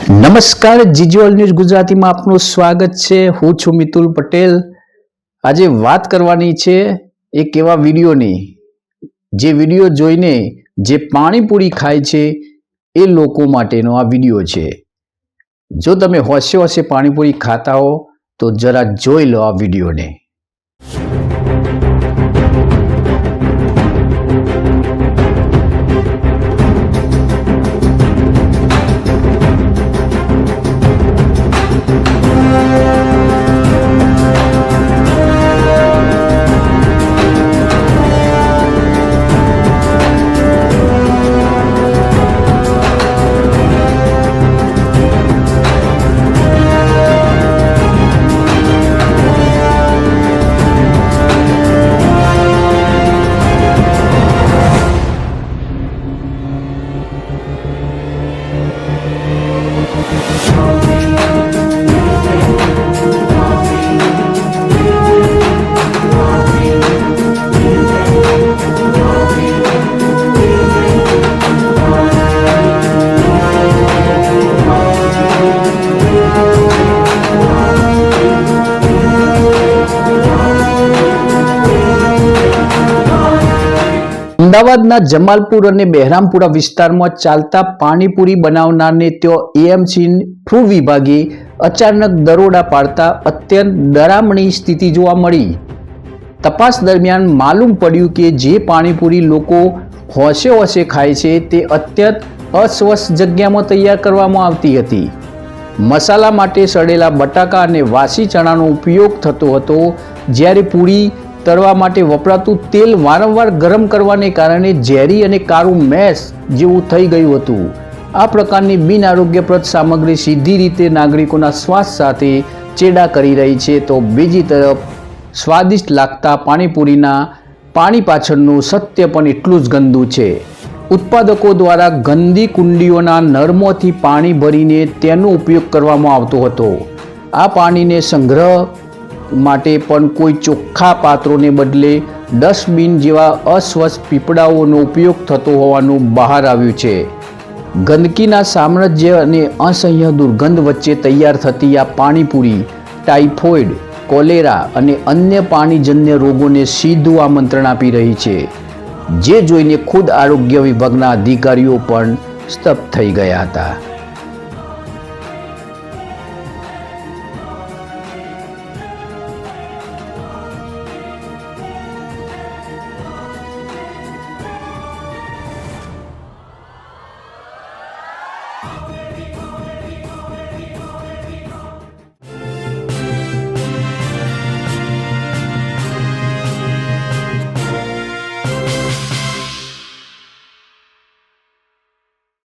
નમસ્કાર, જીજીઓલ ન્યૂઝ ગુજરાતીમાં આપનું સ્વાગત છે। હું છું મિતુલ પટેલ। આજે વાત કરવાની છે એક એવા વિડીયોની, જે વિડીયો જોઈને જે પાણીપુરી ખાય છે એ લોકો માટેનો આ વિડીયો છે। જો તમે હોશે હોશે પાણીપુરી ખાતા હો તો જરા જોઈ લો આ વિડીયોને। અમદાવાદના જમાલપુર અને બહેરામપુરા વિસ્તારમાં ચાલતા પાણીપુરી બનાવનારને ત્યાં એએમસી ફૂડ વિભાગે અચાનક દરોડા પાડતા અત્યંત ડરામણી સ્થિતિ જોવા મળી। તપાસ દરમિયાન માલુમ પડ્યું કે જે પાણીપુરી લોકો હોશે હોશે ખાય છે તે અત્યંત અસ્વચ્છ જગ્યામાં તૈયાર કરવામાં આવતી હતી। મસાલા માટે સડેલા બટાકા અને વાસી ચણાનો ઉપયોગ થતો હતો, જ્યારે પૂરી તળવા માટે વપરાતું તેલ વારંવાર ગરમ કરવાને કારણે ઝેરી અને કાળું મેશ જેવું થઈ ગયું હતું। આ પ્રકારની બિન આરોગ્યપ્રદ સામગ્રી સીધી રીતે નાગરિકોના શ્વાસ સાથે ચેડા કરી રહી છે, તો બીજી તરફ સ્વાદિષ્ટ લાગતા પાણીપુરીના પાણી પાછળનું સત્ય પણ એટલું જ ગંદુ છે। ઉત્પાદકો દ્વારા ગંદી કુંડીઓના નળમાંથી પાણી ભરીને તેનો ઉપયોગ કરવામાં આવતો હતો। આ પાણીને સંગ્રહ માટે પણ કોઈ ચોખ્ખા પાત્રોને બદલે ડસ્ટબિન જેવા અસ્વચ્છ પીપળાઓનો ઉપયોગ થતો હોવાનું બહાર આવ્યું છે। ગંદકીના સામ્રાજ્ય અને અસહ્ય દુર્ગંધ વચ્ચે તૈયાર થતી આ પાણીપુરી ટાઇફોઇડ, કોલેરા અને અન્ય પાણીજન્ય રોગોને સીધું આમંત્રણ આપી રહી છે, જે જોઈને ખુદ આરોગ્ય વિભાગના અધિકારીઓ પણ સ્તબ્ધ થઈ ગયા હતા।